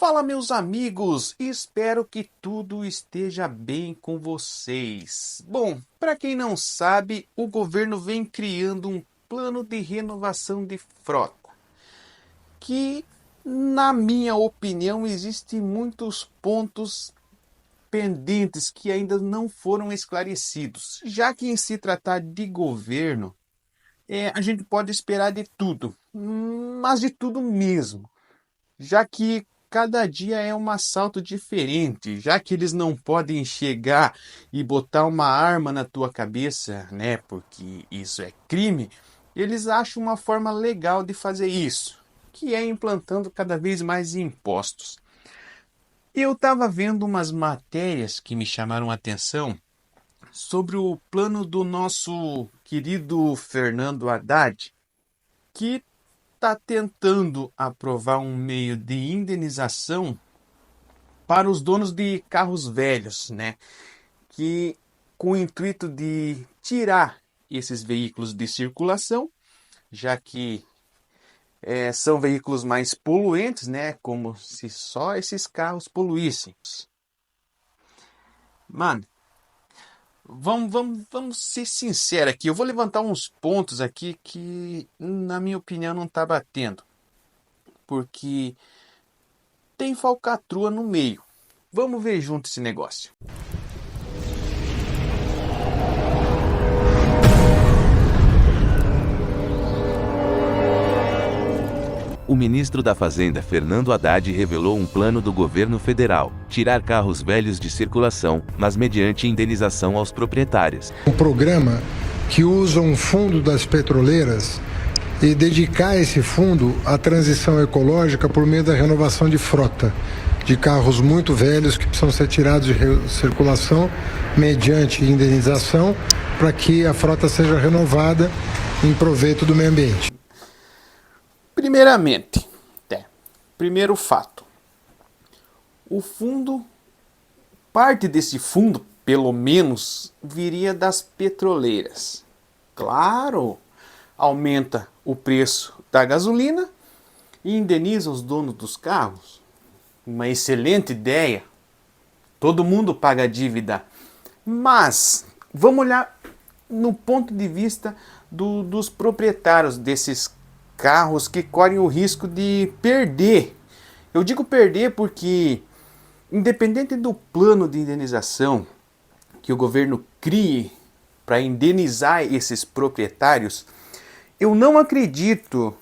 Fala, meus amigos, espero que tudo esteja bem com vocês. Bom, para quem não sabe, o governo vem criando um plano de renovação de frota, que, na minha opinião, existem muitos pontos pendentes que ainda não foram esclarecidos. Já que em se tratar de governo, a gente pode esperar de tudo, mas de tudo mesmo, já que cada dia é um assalto diferente, já que eles não podem chegar e botar uma arma na tua cabeça, né, porque isso é crime, eles acham uma forma legal de fazer isso, que é implantando cada vez mais impostos. Eu estava vendo umas matérias que me chamaram a atenção sobre o plano do nosso querido Fernando Haddad, que está tentando aprovar um meio de indenização para os donos de carros velhos, né? Que com o intuito de tirar esses veículos de circulação, já que são veículos mais poluentes, né? Como se só esses carros poluíssem. Mano, vamos ser sinceros aqui. Eu vou levantar uns pontos aqui que, na minha opinião, não está batendo. Porque tem falcatrua no meio. Vamos ver junto esse negócio. O ministro da Fazenda, Fernando Haddad, revelou um plano do governo federal: tirar carros velhos de circulação, mas mediante indenização aos proprietários. Um programa que usa um fundo das petroleiras e dedicar esse fundo à transição ecológica por meio da renovação de frota de carros muito velhos que precisam ser tirados de circulação mediante indenização para que a frota seja renovada em proveito do meio ambiente. Primeiramente, primeiro fato, o fundo, parte desse fundo, pelo menos, viria das petroleiras. Claro, aumenta o preço da gasolina e indeniza os donos dos carros. Uma excelente ideia. Todo mundo paga a dívida. Mas vamos olhar no ponto de vista dos proprietários desses carros que correm o risco de perder. Eu digo perder porque, independente do plano de indenização que o governo crie para indenizar esses proprietários, eu não acredito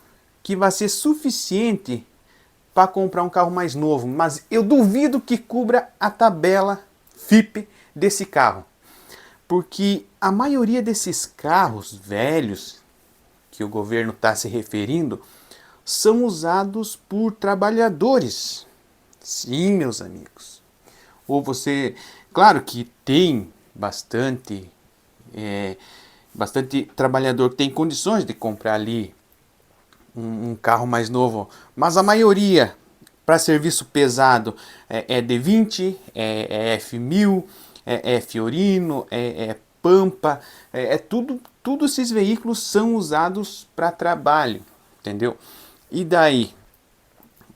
que vai ser suficiente para comprar um carro mais novo, mas eu duvido que cubra a tabela FIPE desse carro, porque a maioria desses carros velhos que o governo está se referindo são usados por trabalhadores. Sim, meus amigos. Ou você, claro que tem bastante trabalhador que tem condições de comprar ali um carro mais novo, mas a maioria para serviço pesado é D20, é F1000, é Fiorino, é Pampa, tudo esses veículos são usados para trabalho, entendeu? E daí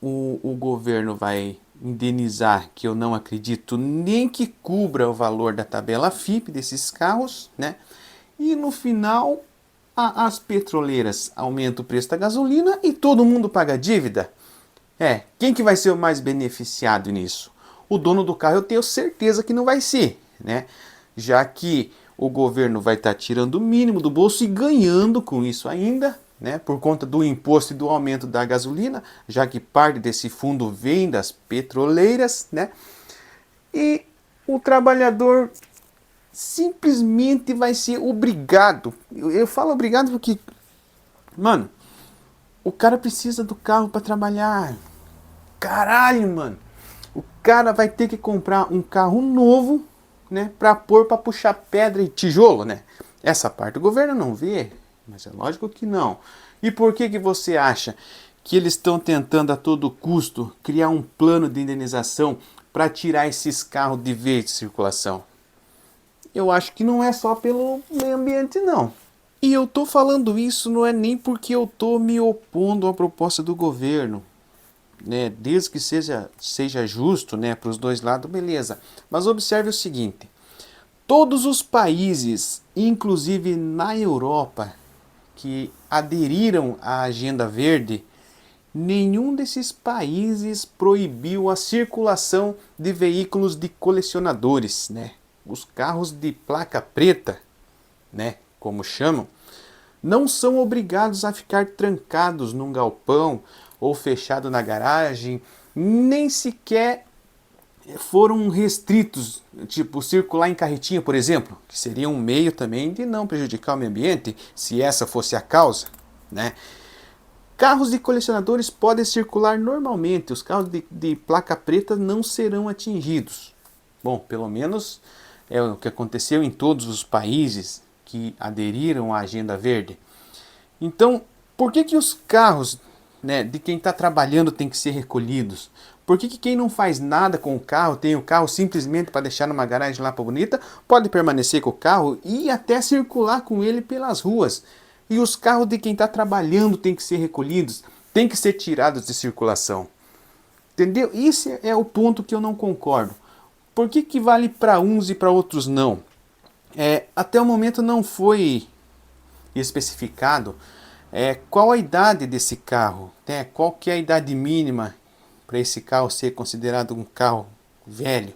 o governo vai indenizar, que eu não acredito nem que cubra o valor da tabela FIPE desses carros, né? E no final as petroleiras aumentam o preço da gasolina e todo mundo paga dívida. Quem que vai ser o mais beneficiado nisso? O dono do carro eu tenho certeza que não vai ser, né? Já que o governo vai estar tirando o mínimo do bolso e ganhando com isso ainda, né? Por conta do imposto e do aumento da gasolina, já que parte desse fundo vem das petroleiras, né? E o trabalhador simplesmente vai ser obrigado. Eu falo obrigado porque, mano, o cara precisa do carro para trabalhar. Caralho, mano. O cara vai ter que comprar um carro novo, né, para puxar pedra e tijolo, né? Essa parte o governo não vê, mas é lógico que não. E por que você acha que eles estão tentando a todo custo criar um plano de indenização para tirar esses carros de vez de circulação? Eu acho que não é só pelo meio ambiente, não. E eu tô falando isso não é nem porque eu tô me opondo à proposta do governo. né, desde que seja justo, né, para os dois lados, beleza. Mas observe o seguinte: todos os países, inclusive na Europa, que aderiram à Agenda Verde, nenhum desses países proibiu a circulação de veículos de colecionadores, né? Os carros de placa preta, né, como chamam, não são obrigados a ficar trancados num galpão ou fechado na garagem, nem sequer foram restritos, tipo circular em carretinha, por exemplo, que seria um meio também de não prejudicar o meio ambiente, se essa fosse a causa, né? Carros de colecionadores podem circular normalmente, os carros de placa preta não serão atingidos. Bom, pelo menos é o que aconteceu em todos os países que aderiram à Agenda Verde. Então, por que os carros, né, de quem está trabalhando tem que ser recolhidos? Por que quem não faz nada com o carro, tem o carro simplesmente para deixar numa garagem lá para bonita, pode permanecer com o carro e até circular com ele pelas ruas? E os carros de quem está trabalhando têm que ser recolhidos, têm que ser tirados de circulação. Entendeu? Esse é o ponto que eu não concordo. Por que vale para uns e para outros não? Até o momento não foi especificado qual a idade desse carro, né? Qual que é a idade mínima para esse carro ser considerado um carro velho.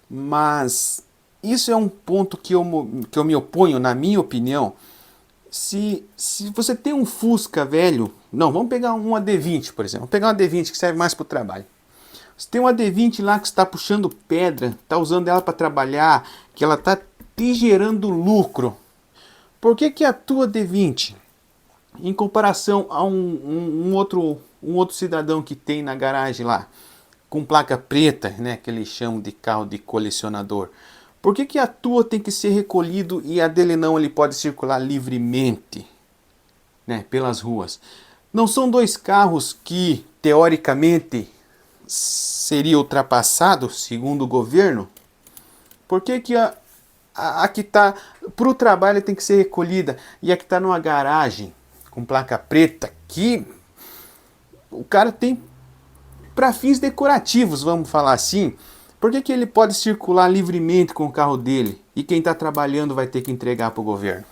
Mas isso é um ponto que eu me oponho, na minha opinião. Se você tem um Fusca velho, não, vamos pegar um AD20, por exemplo. Vamos pegar um AD20 que serve mais para o trabalho. Você tem um AD20 lá que está puxando pedra, está usando ela para trabalhar, que ela está te gerando lucro. Por que a tua AD20, em comparação a um outro cidadão que tem na garagem lá, com placa preta, né, que eles chamam de carro de colecionador, por que a tua tem que ser recolhido e a dele não, ele pode circular livremente, né, pelas ruas? Não são dois carros que, teoricamente, seria ultrapassado, segundo o governo? Por que a que está para o trabalho tem que ser recolhida e a que está numa garagem com placa preta, que o cara tem para fins decorativos, vamos falar assim, por que ele pode circular livremente com o carro dele e quem está trabalhando vai ter que entregar para o governo?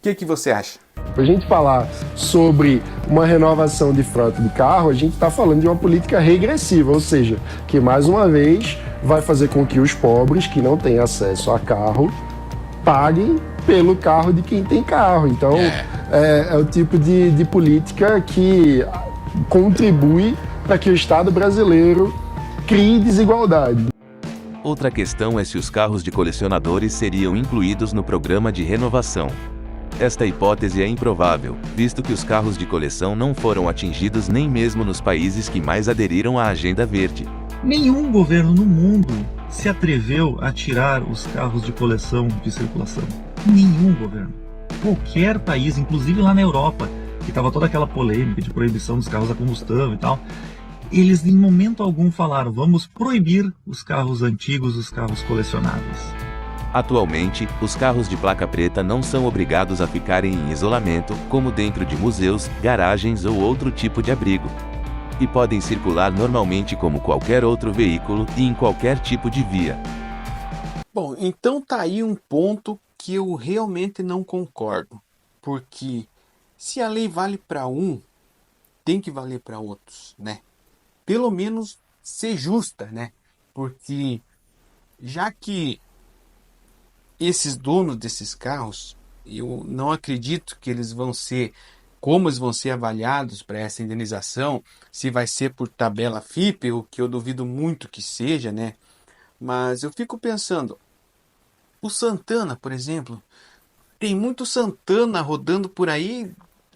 O que você acha? Para a gente falar sobre uma renovação de frota de carro, a gente está falando de uma política regressiva, ou seja, que mais uma vez vai fazer com que os pobres que não têm acesso a carro paguem pelo carro de quem tem carro. Então, é o tipo de política que contribui para que o Estado brasileiro crie desigualdade. Outra questão é se os carros de colecionadores seriam incluídos no programa de renovação. Esta hipótese é improvável, visto que os carros de coleção não foram atingidos nem mesmo nos países que mais aderiram à Agenda Verde. Nenhum governo no mundo se atreveu a tirar os carros de coleção de circulação. Nenhum governo. Qualquer país, inclusive lá na Europa, que estava toda aquela polêmica de proibição dos carros a combustão e tal, eles em momento algum falaram, vamos proibir os carros antigos, os carros colecionáveis. Atualmente, os carros de placa preta não são obrigados a ficarem em isolamento, como dentro de museus, garagens ou outro tipo de abrigo. E podem circular normalmente como qualquer outro veículo e em qualquer tipo de via. Bom, então tá aí um ponto que eu realmente não concordo. Porque se a lei vale para um, tem que valer para outros, né? Pelo menos ser justa, né? Porque já que esses donos desses carros, eu não acredito que eles vão ser, como eles vão ser avaliados para essa indenização, se vai ser por tabela FIPE, o que eu duvido muito que seja, né? Mas eu fico pensando, o Santana, por exemplo, tem muito Santana rodando por aí,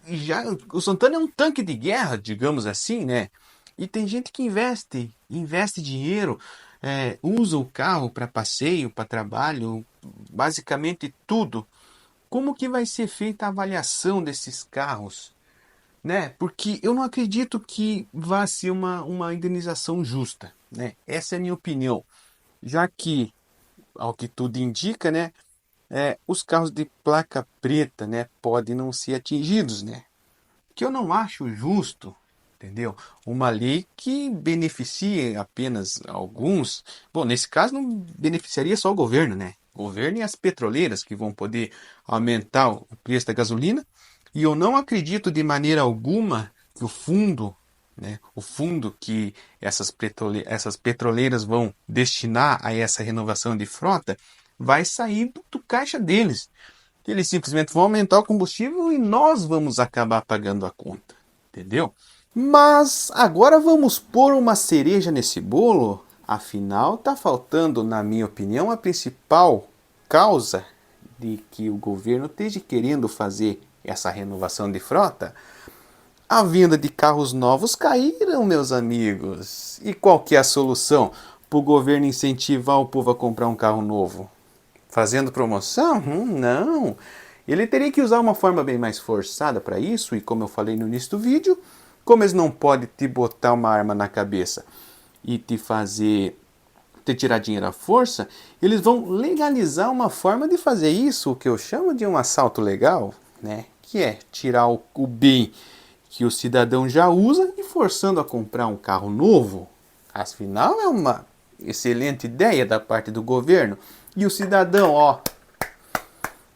e já o Santana é um tanque de guerra, digamos assim, né? E tem gente que investe dinheiro, usa o carro para passeio, para trabalho, basicamente tudo. Como que vai ser feita a avaliação desses carros, né? Porque eu não acredito que vá ser uma indenização justa, né? Essa é a minha opinião. Já que, ao que tudo indica, né? Os carros de placa preta, né? Podem não ser atingidos, né? O que eu não acho justo entendeu? Uma lei que beneficie apenas alguns. Bom, nesse caso não beneficiaria só o governo, né? O governo e as petroleiras que vão poder aumentar o preço da gasolina. E eu não acredito de maneira alguma que o fundo, né, o fundo que essas petroleiras vão destinar a essa renovação de frota vai sair do caixa deles. Eles simplesmente vão aumentar o combustível e nós vamos acabar pagando a conta, entendeu? Mas agora vamos pôr uma cereja nesse bolo. Afinal, está faltando, na minha opinião, a principal causa de que o governo esteja querendo fazer essa renovação de frota. A venda de carros novos caíram, meus amigos. E qual que é a solução para o governo incentivar o povo a comprar um carro novo? Fazendo promoção? Não. Ele teria que usar uma forma bem mais forçada para isso, e como eu falei no início do vídeo, como eles não podem te botar uma arma na cabeça e te tirar dinheiro à força, eles vão legalizar uma forma de fazer isso, o que eu chamo de um assalto legal, né? Que é tirar o bem que o cidadão já usa e forçando a comprar um carro novo. Afinal, é uma excelente ideia da parte do governo. E o cidadão, ó,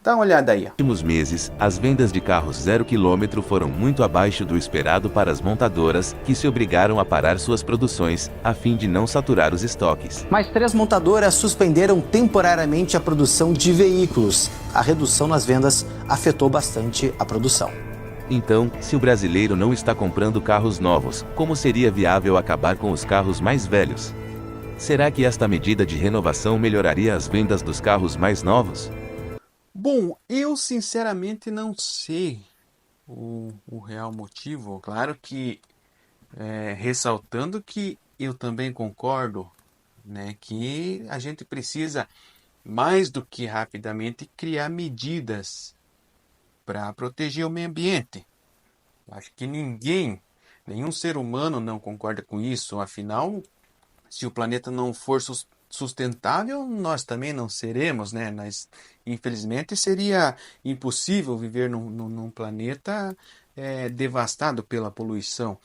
dá uma olhada aí. Nos últimos meses, as vendas de carros 0 km foram muito abaixo do esperado para as montadoras, que se obrigaram a parar suas produções, a fim de não saturar os estoques. Mas 3 montadoras suspenderam temporariamente a produção de veículos. A redução nas vendas afetou bastante a produção. Então, se o brasileiro não está comprando carros novos, como seria viável acabar com os carros mais velhos? Será que esta medida de renovação melhoraria as vendas dos carros mais novos? Bom, eu sinceramente não sei o real motivo. Claro que, ressaltando que eu também concordo, né, que a gente precisa, mais do que rapidamente, criar medidas para proteger o meio ambiente. Acho que nenhum ser humano não concorda com isso. Afinal, se o planeta não for sustentável, nós também não seremos, né? Infelizmente, seria impossível viver num planeta devastado pela poluição.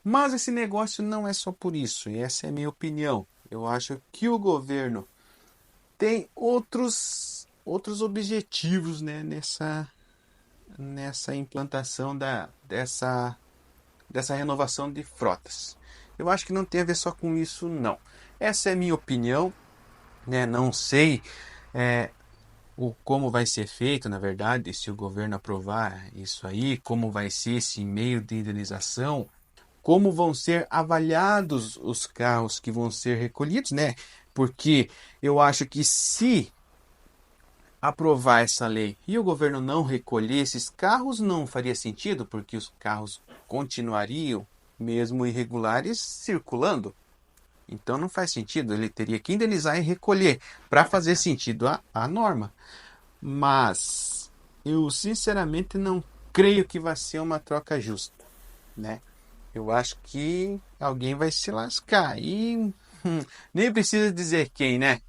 Mas esse negócio não é só por isso, e essa é a minha opinião. Eu acho que o governo tem outros objetivos, né, nessa implantação dessa renovação de frotas. Eu acho que não tem a ver só com isso, não. Essa é a minha opinião, né? Não sei como vai ser feito, na verdade, se o governo aprovar isso aí, como vai ser esse meio de indenização, como vão ser avaliados os carros que vão ser recolhidos, né? Porque eu acho que se aprovar essa lei e o governo não recolher esses carros, não faria sentido, porque os carros continuariam, mesmo irregulares, circulando. Então não faz sentido, ele teria que indenizar e recolher para fazer sentido a norma. Mas eu sinceramente não creio que vai ser uma troca justa, né? Eu acho que alguém vai se lascar e nem precisa dizer quem, né?